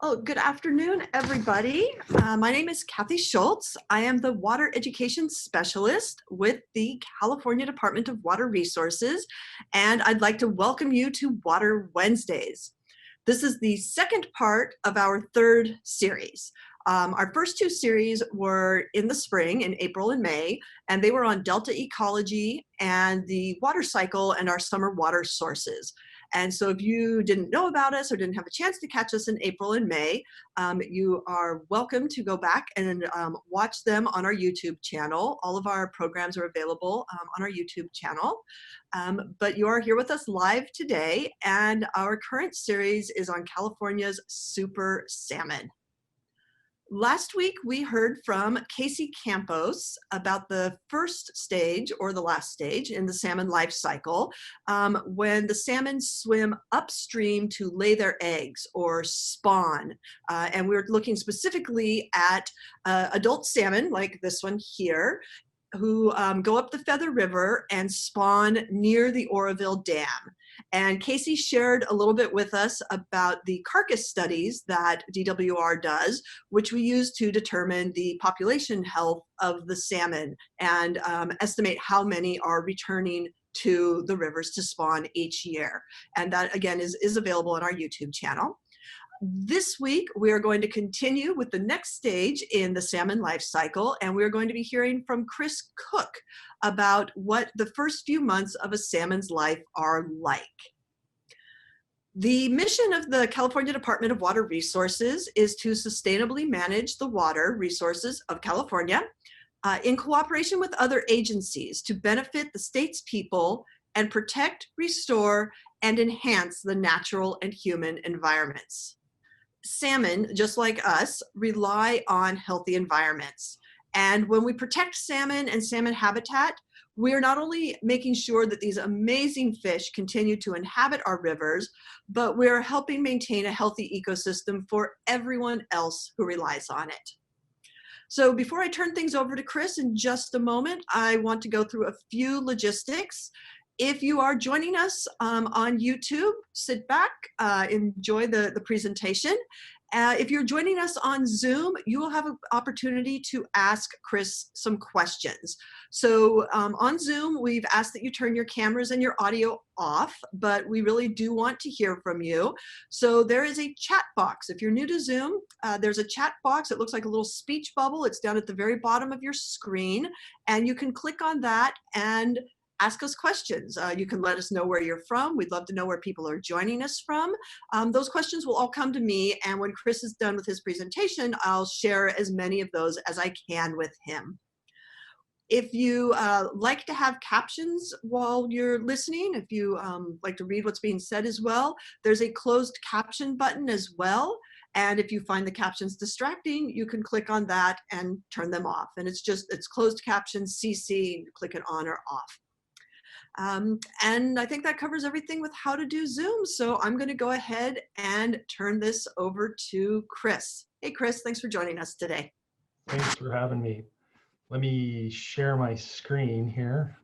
Oh, good afternoon, everybody. My name is Kathy Schultz. I am the Water Education Specialist with the California Department of Water Resources, and I'd like to welcome you to Water Wednesdays. This is the second part of our third series. Our first two series were in the spring, in April and May, and they were on delta ecology and the water cycle and our summer water sources. And so if you didn't know about us or didn't have a chance to catch us in April and May, you are welcome to go back and watch them on our YouTube channel. All of our programs are available on our YouTube channel. But you are here with us live today, and our current series is on California's super salmon. Last week, we heard from Casey Campos about the first stage or the last stage in the salmon life cycle, when the salmon swim upstream to lay their eggs or spawn. And we were looking specifically at adult salmon like this one here, who go up the Feather River and spawn near the Oroville Dam. And Casey shared a little bit with us about the carcass studies that DWR does, which we use to determine the population health of the salmon and estimate how many are returning to the rivers to spawn each year. And that, again, is available on our YouTube channel. This week, we are going to continue with the next stage in the salmon life cycle, and we're going to be hearing from Chris Cook about what the first few months of a salmon's life are like. The mission of the California Department of Water Resources is to sustainably manage the water resources of California in cooperation with other agencies to benefit the state's people and protect, restore, and enhance the natural and human environments. Salmon, just like us, rely on healthy environments. And when we protect salmon and salmon habitat, we're not only making sure that these amazing fish continue to inhabit our rivers, but we're helping maintain a healthy ecosystem for everyone else who relies on it. So before I turn things over to Chris in just a moment, I want to go through a few logistics. If you are joining us on YouTube, sit back, enjoy the presentation. If you're joining us on Zoom, you will have an opportunity to ask Chris some questions. So on Zoom, we've asked that you turn your cameras and your audio off, but we really do want to hear from you. So there is a chat box. If you're new to Zoom, there's a chat box. It looks like a little speech bubble. It's down at the very bottom of your screen, and you can click on that and ask us questions. You can let us know where you're from. We'd love to know where people are joining us from. Those questions will all come to me, and when Chris is done with his presentation, I'll share as many of those as I can with him. If you like to have captions while you're listening, if you like to read what's being said as well, there's a closed caption button as well. And if you find the captions distracting, you can click on that and turn them off. And it's closed captions, CC, click it on or off. And I think that covers everything with how to do Zoom. So I'm going to go ahead and turn this over to Chris. Hey, Chris, thanks for joining us today. Thanks for having me. Let me share my screen here.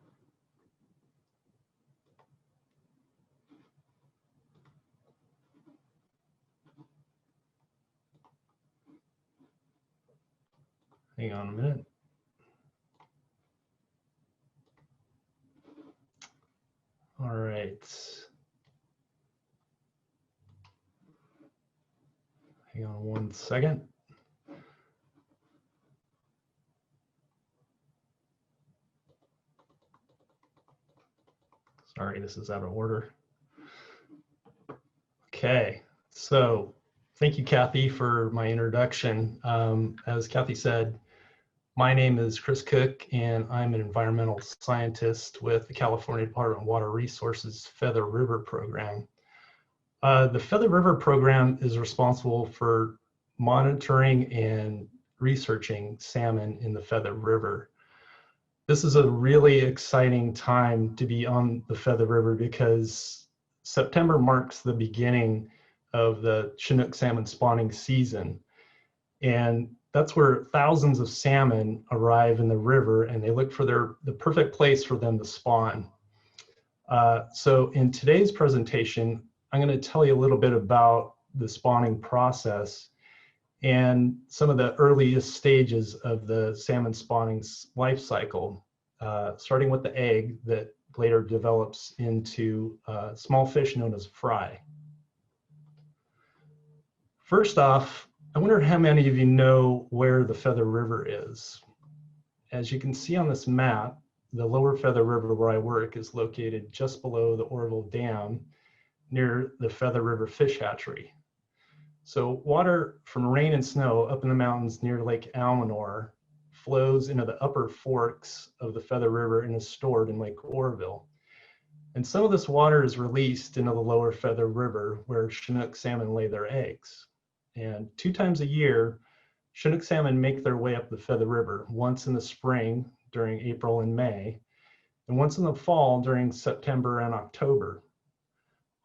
Hang on a minute. All right. Hang on one second. Sorry, this is out of order. Okay, so thank you, Kathy, for my introduction. As Kathy said, my name is Chris Cook, and I'm an environmental scientist with the California Department of Water Resources Feather River Program. The Feather River Program is responsible for monitoring and researching salmon in the Feather River. This is a really exciting time to be on the Feather River because September marks the beginning of the Chinook salmon spawning season. And that's where thousands of salmon arrive in the river, and they look for the perfect place for them to spawn. So in today's presentation, I'm going to tell you a little bit about the spawning process and some of the earliest stages of the salmon spawning's life cycle, starting with the egg that later develops into a small fish known as fry. First off, I wonder how many of you know where the Feather River is. As you can see on this map, the lower Feather River where I work is located just below the Orville Dam near the Feather River Fish Hatchery. So water from rain and snow up in the mountains near Lake Almanor flows into the upper forks of the Feather River and is stored in Lake Orville. And some of this water is released into the lower Feather River where Chinook salmon lay their eggs. And 2 times a year, Chinook salmon make their way up the Feather River, once in the spring during April and May, and once in the fall during September and October.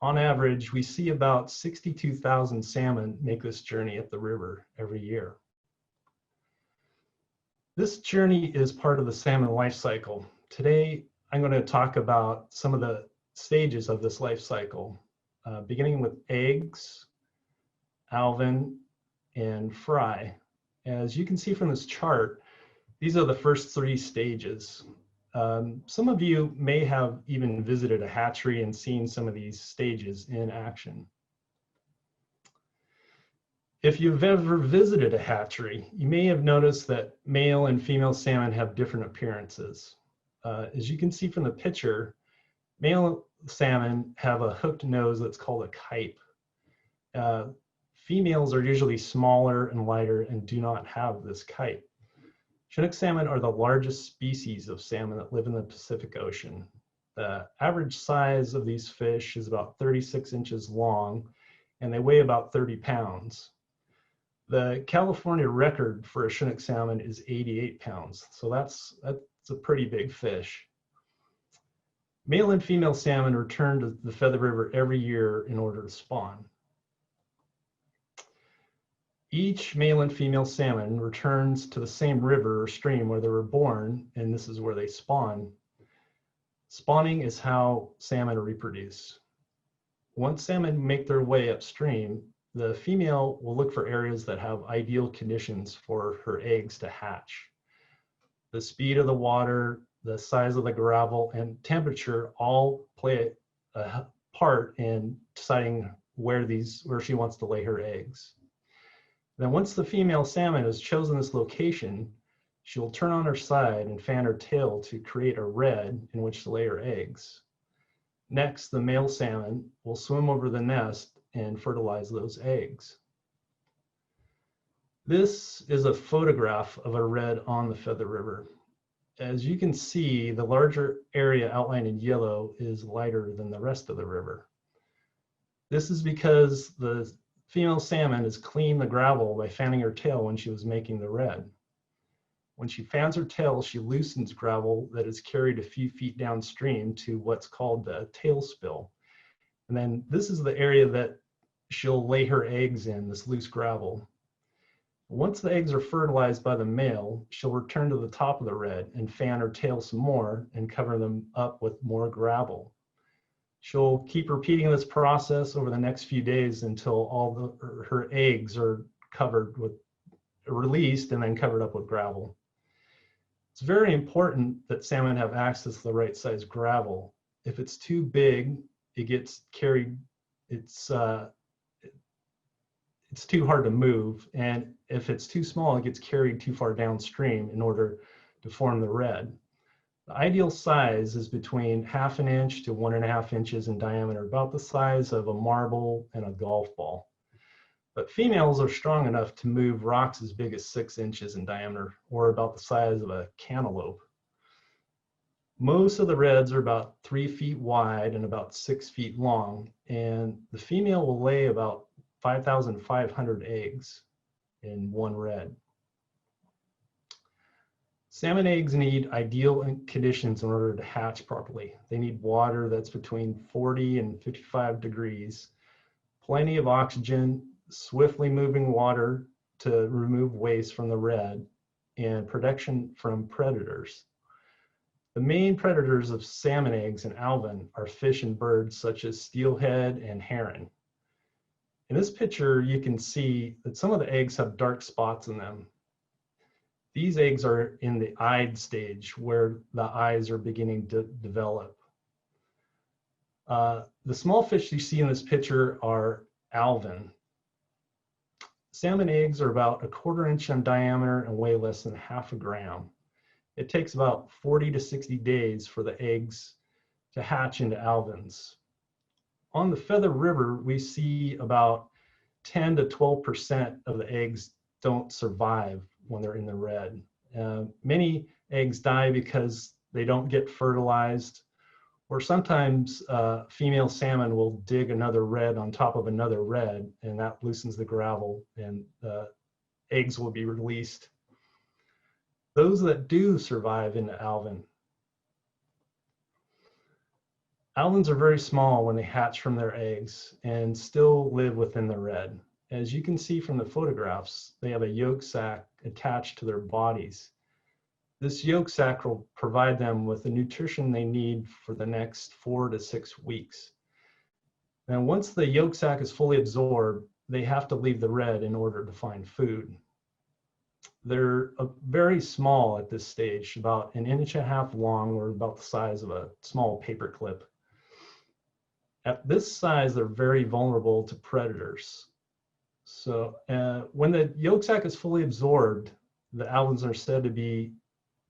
On average, we see about 62,000 salmon make this journey up the river every year. This journey is part of the salmon life cycle. Today, I'm going to talk about some of the stages of this life cycle, beginning with eggs, alvin, and fry. As you can see from this chart, these are the first 3 stages. Some of you may have even visited a hatchery and seen some of these stages in action. If you've ever visited a hatchery, you may have noticed that male and female salmon have different appearances. As you can see from the picture, male salmon have a hooked nose that's called a kype. Females are usually smaller and lighter and do not have this kype. Chinook salmon are the largest species of salmon that live in the Pacific Ocean. The average size of these fish is about 36 inches long, and they weigh about 30 pounds. The California record for a Chinook salmon is 88 pounds, so that's a pretty big fish. Male and female salmon return to the Feather River every year in order to spawn. Each male and female salmon returns to the same river or stream where they were born, and this is where they spawn. Spawning is how salmon reproduce. Once salmon make their way upstream, the female will look for areas that have ideal conditions for her eggs to hatch. The speed of the water, the size of the gravel, and temperature all play a part in deciding where she wants to lay her eggs. Then once the female salmon has chosen this location, she'll turn on her side and fan her tail to create a red in which to lay her eggs. Next, the male salmon will swim over the nest and fertilize those eggs. This is a photograph of a red on the Feather River. As you can see, the larger area outlined in yellow is lighter than the rest of the river. This is because the female salmon has cleaned the gravel by fanning her tail when she was making the red. When she fans her tail, she loosens gravel that is carried a few feet downstream to what's called the tail spill. And then this is the area that she'll lay her eggs in, this loose gravel. Once the eggs are fertilized by the male, she'll return to the top of the red and fan her tail some more and cover them up with more gravel. She'll keep repeating this process over the next few days until all her eggs are released and then covered up with gravel. It's very important that salmon have access to the right size gravel. If it's too big, it gets carried, it's too hard to move. And if it's too small, it gets carried too far downstream in order to form the red. The ideal size is between 1/2 inch to 1.5 inches in diameter, about the size of a marble and a golf ball. But females are strong enough to move rocks as big as 6 inches in diameter, or about the size of a cantaloupe. Most of the reds are about 3 feet wide and about 6 feet long, and the female will lay about 5,500 eggs in one red. Salmon eggs need ideal conditions in order to hatch properly. They need water that's between 40 and 55 degrees, plenty of oxygen, swiftly moving water to remove waste from the red, and protection from predators. The main predators of salmon eggs and alvin are fish and birds such as steelhead and heron. In this picture, you can see that some of the eggs have dark spots in them. These eggs are in the eyed stage where the eyes are beginning to develop. The small fish you see in this picture are alvin. Salmon eggs are about 1/4 inch in diameter and weigh less than 1/2 gram. It takes about 40 to 60 days for the eggs to hatch into alvins. On the Feather River, we see about 10 to 12% of the eggs don't survive when they're in the red. Many eggs die because they don't get fertilized, or sometimes female salmon will dig another red on top of another red, and that loosens the gravel and the eggs will be released. Those that do survive into alvin. Alvins are very small when they hatch from their eggs and still live within the red. As you can see from the photographs, they have a yolk sac attached to their bodies. This yolk sac will provide them with the nutrition they need for the next 4 to 6 weeks. And once the yolk sac is fully absorbed, they have to leave the red in order to find food. They're very small at this stage, about 1.5 inches long, or about the size of a small paper clip. At this size, they're very vulnerable to predators. So when the yolk sac is fully absorbed, the alvins are said to be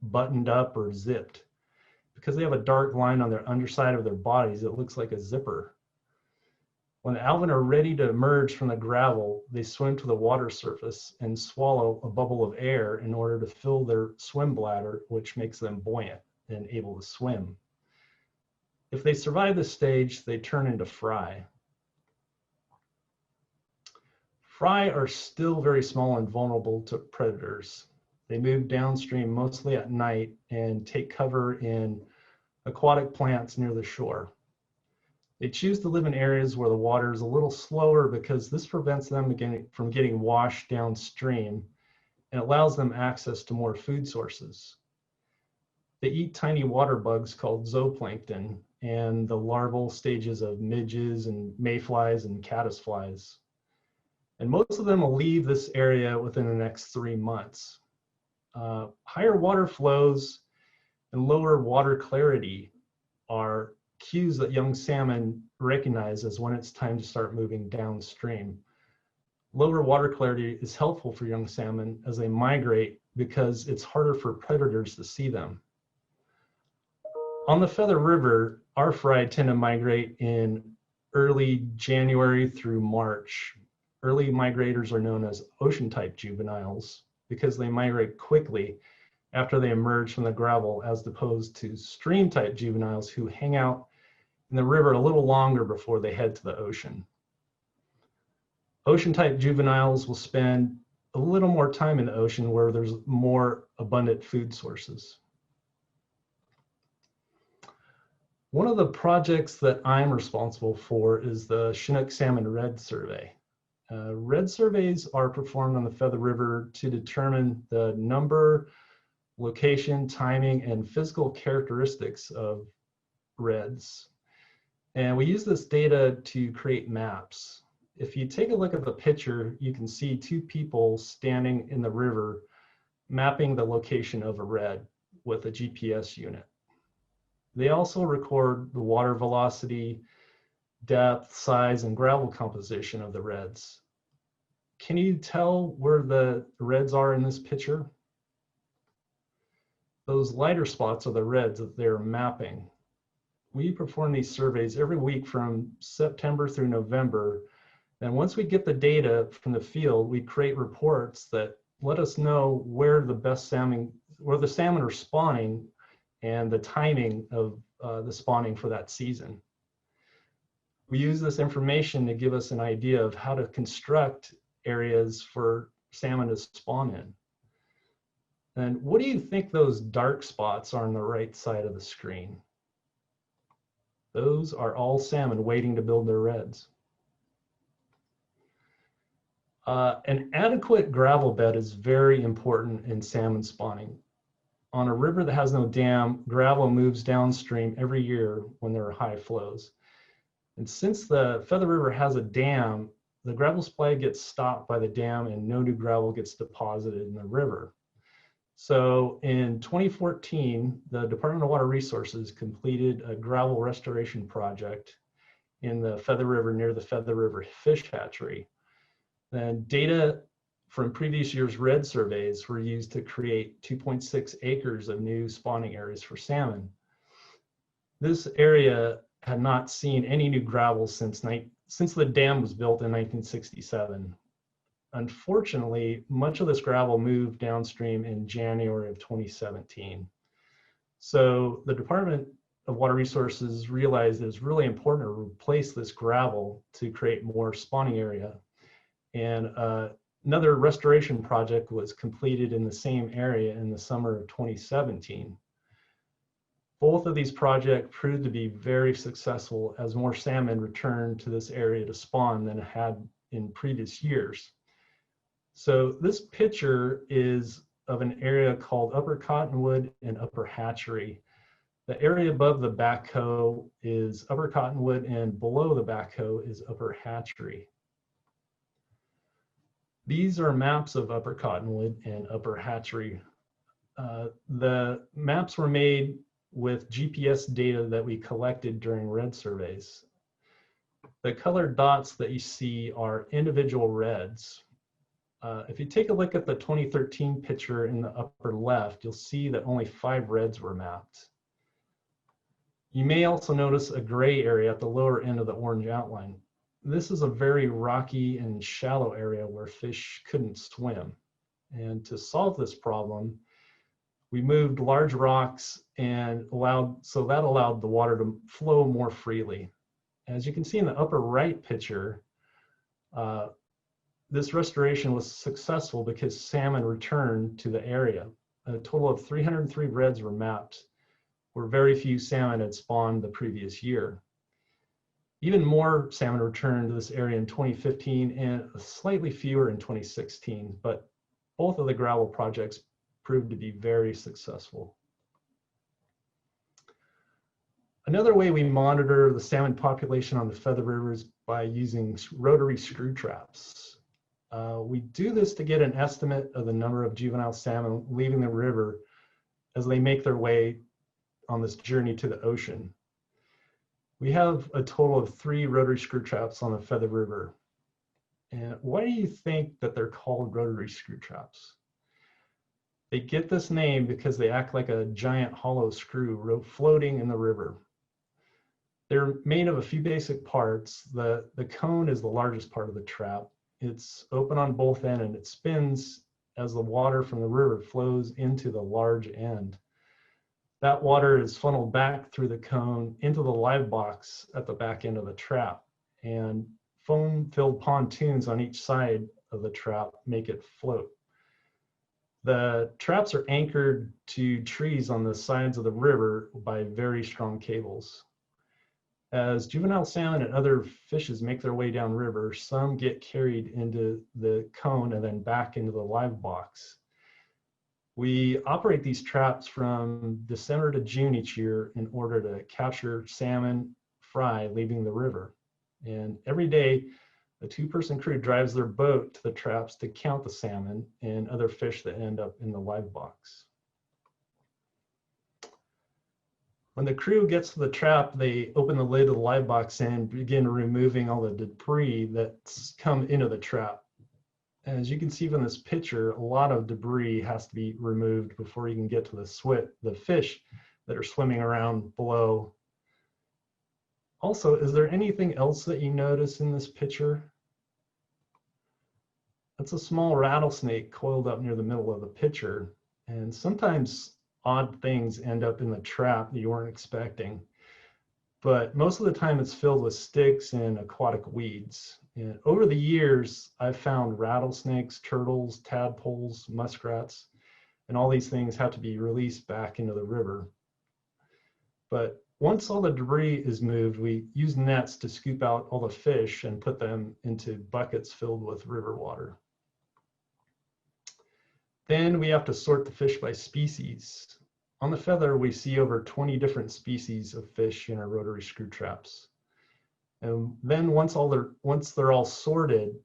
buttoned up or zipped. Because they have a dark line on their underside of their bodies, it looks like a zipper. When the alvin are ready to emerge from the gravel, they swim to the water surface and swallow a bubble of air in order to fill their swim bladder, which makes them buoyant and able to swim. If they survive this stage, they turn into fry. Fry are still very small and vulnerable to predators. They move downstream mostly at night and take cover in aquatic plants near the shore. They choose to live in areas where the water is a little slower because this prevents them from getting washed downstream and allows them access to more food sources. They eat tiny water bugs called zooplankton and the larval stages of midges and mayflies and caddisflies. And most of them will leave this area within the next 3 months. Higher water flows and lower water clarity are cues that young salmon recognize as when it's time to start moving downstream. Lower water clarity is helpful for young salmon as they migrate because it's harder for predators to see them. On the Feather River, our fry tend to migrate in early January through March. Early migrators are known as ocean-type juveniles because they migrate quickly after they emerge from the gravel, as opposed to stream-type juveniles who hang out in the river a little longer before they head to the ocean. Ocean-type juveniles will spend a little more time in the ocean where there's more abundant food sources. One of the projects that I'm responsible for is the Chinook Salmon Red Survey. Red surveys are performed on the Feather River to determine the number, location, timing, and physical characteristics of reds. And we use this data to create maps. If you take a look at the picture, you can see 2 people standing in the river mapping the location of a red with a GPS unit. They also record the water velocity, depth, size, and gravel composition of the reds. Can you tell where the reds are in this picture? Those lighter spots are the reds that they're mapping. We perform these surveys every week from September through November. And once we get the data from the field, we create reports that let us know where the salmon are spawning and the timing of the spawning for that season. We use this information to give us an idea of how to construct areas for salmon to spawn in. And what do you think those dark spots are on the right side of the screen? Those are all salmon waiting to build their reds. An adequate gravel bed is very important in salmon spawning. On a river that has no dam, gravel moves downstream every year when there are high flows. And since the Feather River has a dam, the gravel supply gets stopped by the dam and no new gravel gets deposited in the river. So in 2014, the Department of Water Resources completed a gravel restoration project in the Feather River near the Feather River Fish Hatchery. And data from previous year's RED surveys were used to create 2.6 acres of new spawning areas for salmon. This area had not seen any new gravel since the dam was built in 1967. Unfortunately, much of this gravel moved downstream in January of 2017. So the Department of Water Resources realized it was really important to replace this gravel to create more spawning area. And another restoration project was completed in the same area in the summer of 2017. Both of these projects proved to be very successful as more salmon returned to this area to spawn than it had in previous years. So this picture is of an area called Upper Cottonwood and Upper Hatchery. The area above the backhoe is Upper Cottonwood and below the backhoe is Upper Hatchery. These are maps of Upper Cottonwood and Upper Hatchery. The maps were made with GPS data that we collected during RED surveys. The colored dots that you see are individual REDs. If you take a look at the 2013 picture in the upper left, you'll see that only 5 REDs were mapped. You may also notice a gray area at the lower end of the orange outline. This is a very rocky and shallow area where fish couldn't swim. And to solve this problem, we moved large rocks and allowed the water to flow more freely. As you can see in the upper right picture, this restoration was successful because salmon returned to the area. A total of 303 REDs were mapped, where very few salmon had spawned the previous year. Even more salmon returned to this area in 2015 and slightly fewer in 2016, but both of the gravel projects proved to be very successful. Another way we monitor the salmon population on the Feather River is by using rotary screw traps. We do this to get an estimate of the number of juvenile salmon leaving the river as they make their way on this journey to the ocean. We have a total of 3 rotary screw traps on the Feather River. And why do you think that they're called rotary screw traps? They get this name because they act like a giant hollow screw floating in the river. They're made of a few basic parts. The cone is the largest part of the trap. It's open on both ends and it spins as the water from the river flows into the large end. That water is funneled back through the cone into the live box at the back end of the trap, and foam-filled pontoons on each side of the trap make it float. The traps are anchored to trees on the sides of the river by very strong cables. As juvenile salmon and other fishes make their way downriver, some get carried into the cone and then back into the live box. We operate these traps from December to June each year in order to capture salmon fry leaving the river. And every day, a 2-person crew drives their boat to the traps to count the salmon and other fish that end up in the live box. When the crew gets to the trap, they open the lid of the live box and begin removing all the debris that's come into the trap. As you can see from this picture, a lot of debris has to be removed before you can get to the fish that are swimming around below. Also, is there anything else that you notice in this picture? That's a small rattlesnake coiled up near the middle of the picture. And sometimes odd things end up in the trap that you weren't expecting. But most of the time it's filled with sticks and aquatic weeds. And over the years, I've found rattlesnakes, turtles, tadpoles, muskrats, and all these things have to be released back into the river. But once all the debris is moved, we use nets to scoop out all the fish and put them into buckets filled with river water. Then we have to sort the fish by species. On the Feather, we see over 20 different species of fish in our rotary screw traps. And then once they're all sorted,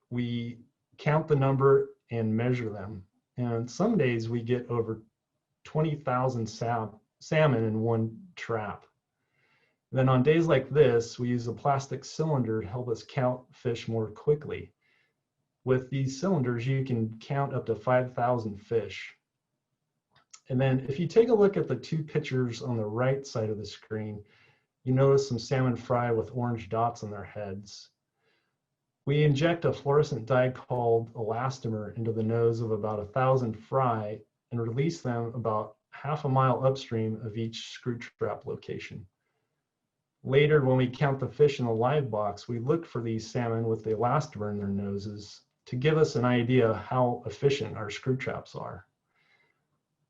we count the number and measure them. And some days we get over 20,000 salmon in one trap. Then on days like this, we use a plastic cylinder to help us count fish more quickly. With these cylinders, you can count up to 5,000 fish. And then if you take a look at the two pictures on the right side of the screen, you notice some salmon fry with orange dots on their heads. We inject a fluorescent dye called elastomer into the nose of about 1,000 fry and release them about half a mile upstream of each screw trap location. Later, when we count the fish in the live box, we look for these salmon with the elastomer in their noses to give us an idea how efficient our screw traps are.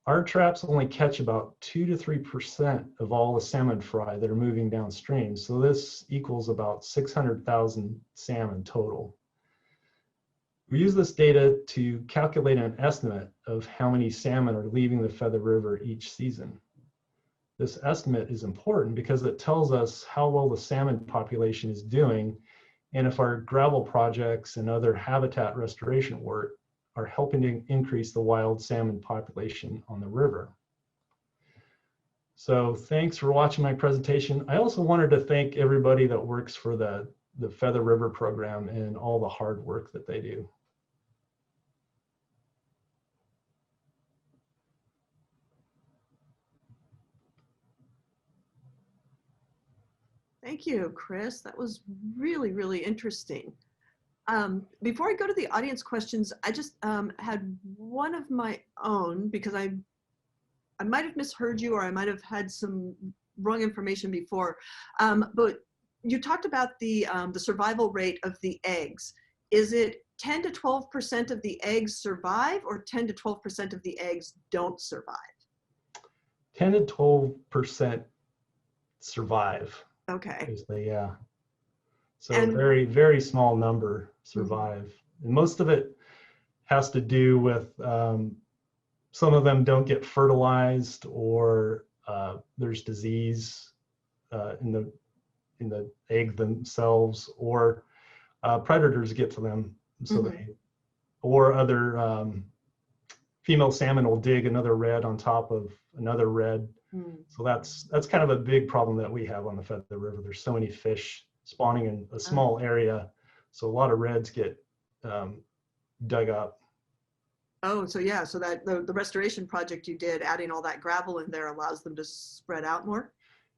Our traps only catch about 2 to 3% of all the salmon fry that are moving downstream, so this equals about 600,000 salmon total. We use this data to calculate an estimate of how many salmon are leaving the Feather River each season. This estimate is important because it tells us how well the salmon population is doing and if our gravel projects and other habitat restoration work are helping to increase the wild salmon population on the river. So thanks for watching my presentation. I also wanted to thank everybody that works for the Feather River program and all the hard work that they do. Thank you, Chris. That was really, really interesting. Before I go to the audience questions, I just had one of my own because I might have misheard you or I might have had some wrong information before. But you talked about the survival rate of the eggs. Is it 10 to 12% of the eggs survive or 10 to 12% of the eggs don't survive? 10 to 12% survive. Okay. Yeah. So And very, very small number survive. And most of it has to do with some of them don't get fertilized or there's disease in the egg themselves, or predators get to them. So or other female salmon will dig another red on top of another red. So that's kind of a big problem that we have on the Feather River. There's so many fish spawning in a small area, so a lot of reds get dug up. Oh, so yeah, so that the restoration project you did, adding all that gravel in there allows them to spread out more?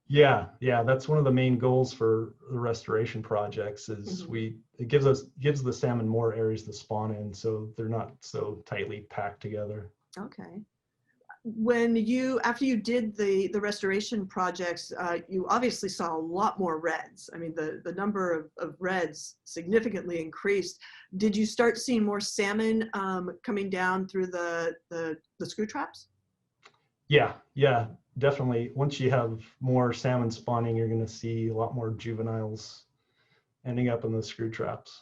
Yeah, that's one of the main goals for the restoration projects is it gives the salmon more areas to spawn in, so they're not so tightly packed together. Okay. After you did the restoration projects, you obviously saw a lot more reds. I mean, the number of reds significantly increased. Did you start seeing more salmon coming down through the screw traps? Yeah, definitely. Once you have more salmon spawning, you're going to see a lot more juveniles ending up in the screw traps.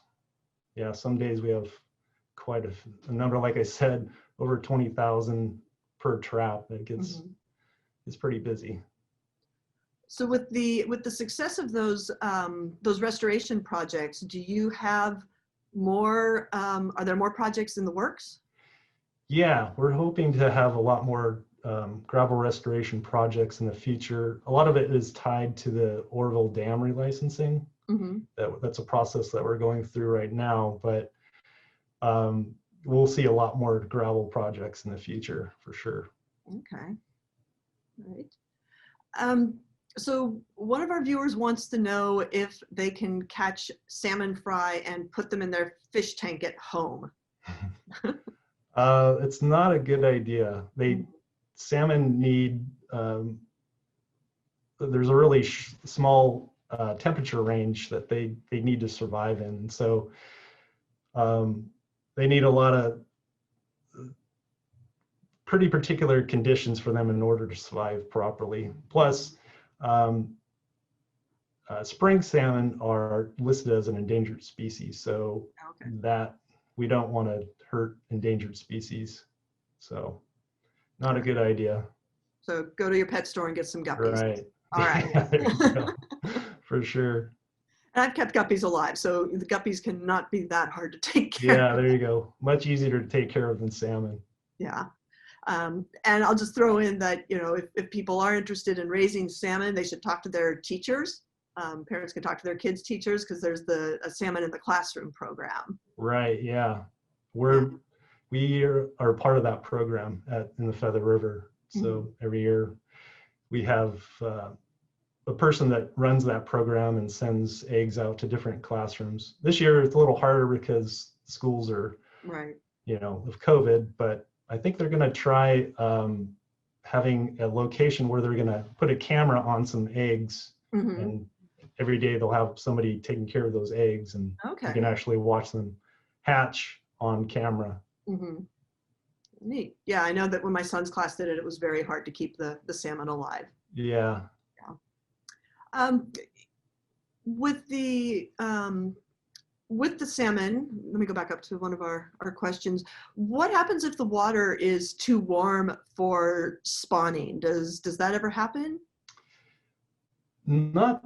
Yeah, some days we have quite a number, like I said, over 20,000 per trap. It gets it's pretty busy. So with the success of those restoration projects, do you have more? Are there more projects in the works? Yeah, we're hoping to have a lot more gravel restoration projects in the future. A lot of it is tied to the Orville Dam relicensing. That's a process that we're going through right now, but we'll see a lot more gravel projects in the future for sure. Okay. All right. So one of our viewers wants to know if they can catch salmon fry and put them in their fish tank at home. It's not a good idea. Salmon need, there's a really small temperature range that they need to survive in. So they need a lot of pretty particular conditions for them in order to survive properly. Plus, spring salmon are listed as an endangered species, so that we don't want to hurt endangered species. So not a good idea. So go to your pet store and get some guppies. Right. All right. For sure. And I've kept guppies alive, so the guppies cannot be that hard to take care Yeah, of. there you go. Much easier to take care of than salmon. Yeah. And I'll just throw in that, if people are interested in raising salmon, they should talk to their teachers. Parents can talk to their kids' teachers because there's a salmon in the classroom program. Right, yeah. Yeah. We are part of that program in the Feather River. Mhm. So every year we have a person that runs that program and sends eggs out to different classrooms. This year it's a little harder because schools are, Right. with COVID, but I think they're going to try having a location where they're going to put a camera on some eggs, Hmm. and every day they'll have somebody taking care of those eggs, and you can Okay. actually watch them hatch on camera. Hmm. Neat. Yeah, I know that when my son's class did it, it was very hard to keep the salmon alive. Yeah. Yeah. Um, with the with the salmon, let me go back up to one of our questions. What happens if the water is too warm for spawning? Does that ever happen? Not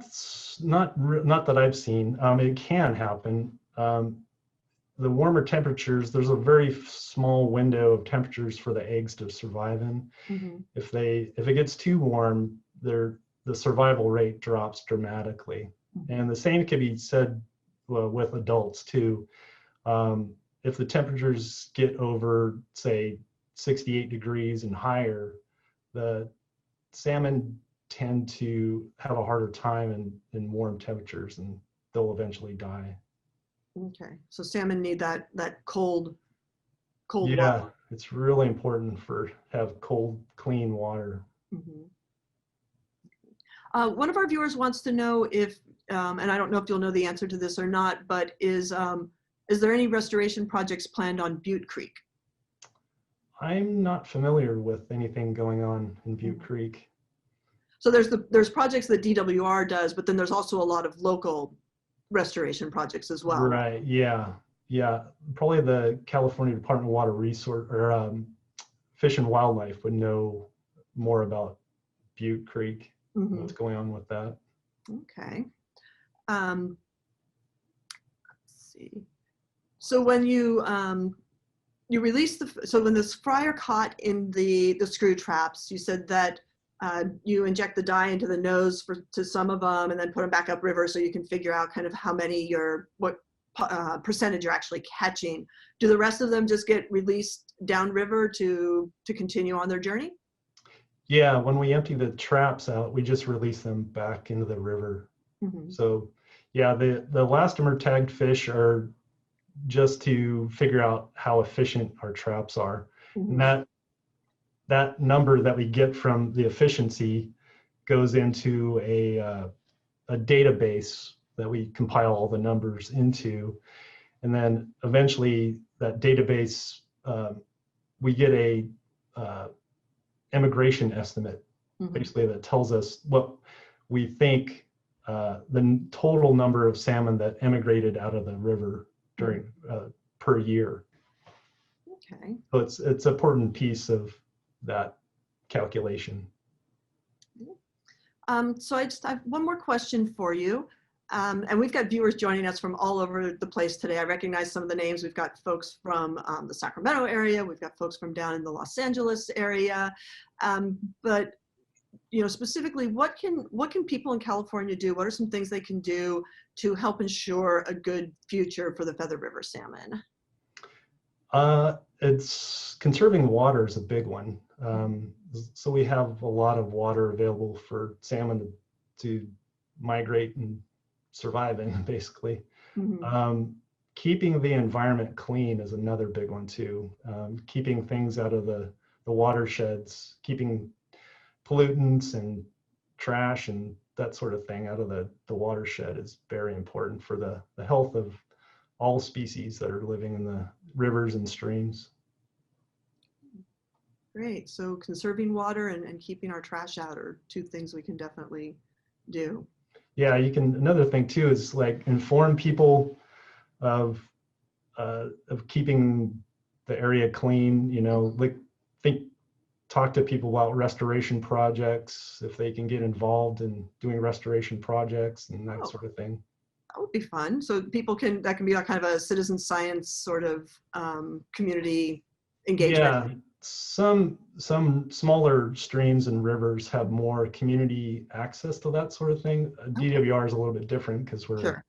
that I've seen. It can happen. The warmer temperatures, there's a very small window of temperatures for the eggs to survive in. Hmm. If it gets too warm, the survival rate drops dramatically. And the same can be said with adults too. If the temperatures get over, say, 68 degrees and higher, the salmon tend to have a harder time in warm temperatures, and they'll eventually die. Okay, so salmon need that cold Yeah, water. it's really important for have cold, clean water. Hmm. One of our viewers wants to know if, and I don't know if you'll know the answer to this or not, but is there any restoration projects planned on Butte Creek? I'm not familiar with anything going on in Butte Mhm. Creek. So there's projects that DWR does, but then there's also a lot of local restoration projects as well, right? Right, yeah. Yeah, probably the California Department of Water Resource or Fish and Wildlife would know more about Butte Creek, Hmm. what's going on with that. Okay. Um, let's see. So when you release so when this fry are caught in the screw traps, you said that you inject the dye into the nose to some of them and then put them back upriver so you can figure out kind of how many what percentage you're actually catching. Do the rest of them just get released downriver to continue on their journey? Yeah, when we empty the traps out, we just release them back into the river. Hmm. So yeah, the elastomer tagged fish are just to figure out how efficient our traps are. And Hmm. that number that we get from the efficiency goes into a database that we compile all the numbers into. And then eventually that database, we get a immigration estimate, Hmm. basically, that tells us what we think the total number of salmon that emigrated out of the river Hmm. during per year. Okay. So it's an important piece of that calculation. So I have one more question for you. And we've got viewers joining us from all over the place today. I recognize some of the names. We've got folks from the Sacramento area. We've got folks from down in the Los Angeles area. But specifically, what can people in California do? What are some things they can do to help ensure a good future for the Feather River salmon? It's conserving water is a big one. So we have a lot of water available for salmon to migrate and survive in, basically. Mm-hmm. Keeping the environment clean is another big one too. Keeping things out of the watersheds, keeping pollutants and trash and that sort of thing out of the watershed is very important for the health of all species that are living in the rivers and streams. Great. So conserving water and keeping our trash out are two things we can definitely do. Yeah, another thing too is like inform people of keeping the area clean, like talk to people about restoration projects, if they can get involved in doing restoration projects and that Oh, sort of thing. That would be fun. So people can, that can be like kind of a citizen science sort of community engagement. Yeah, some smaller streams and rivers have more community access to that sort of thing. Okay, DWR is a little bit different because we're, sure.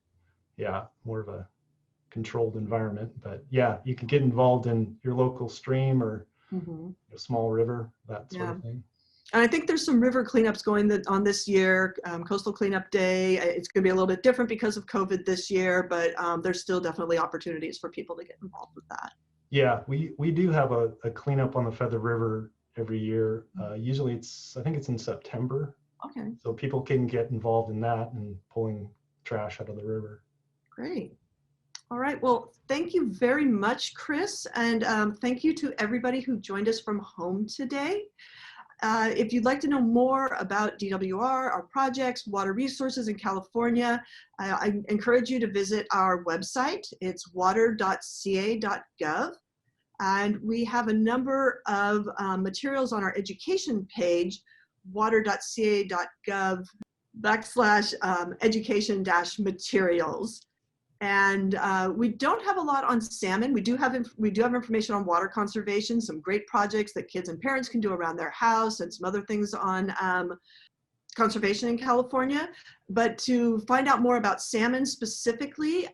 yeah, more of a controlled environment. But yeah, you can get involved in your local stream or Hmm. a small river, that sort Yeah. of thing. And I think there's some river cleanups going on this year, Coastal Cleanup Day. It's going to be a little bit different because of COVID this year, but there's still definitely opportunities for people to get involved with that. Yeah, we do have a cleanup on the Feather River every year. Usually I think it's in September. Okay, So people can get involved in that and pulling trash out of the river. great. All right, well, thank you very much, Chris, and thank you to everybody who joined us from home today. If you'd like to know more about DWR, our projects, water resources in California, I encourage you to visit our website. It's water.ca.gov. And we have a number of materials on our education page, water.ca.gov/education-materials. And we don't have a lot on salmon. We do have information on water conservation, some great projects that kids and parents can do around their house, and some other things on conservation in California. But to find out more about salmon specifically,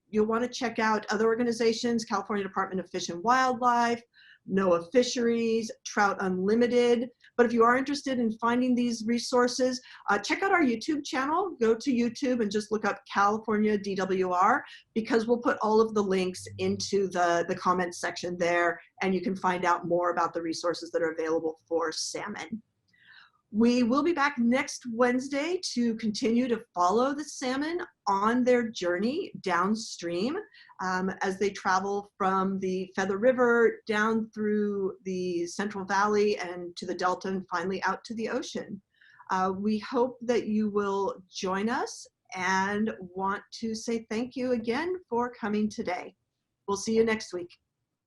you'll want to check out other organizations: California Department of Fish and Wildlife, NOAA Fisheries, Trout Unlimited. But if you are interested in finding these resources, check out our YouTube channel. Go to YouTube and just look up California DWR, because we'll put all of the links into the comments section there, and you can find out more about the resources that are available for salmon. We will be back next Wednesday to continue to follow the salmon on their journey downstream as they travel from the Feather River down through the Central Valley and to the Delta and finally out to the ocean. We hope that you will join us and want to say thank you again for coming today. We'll see you next week.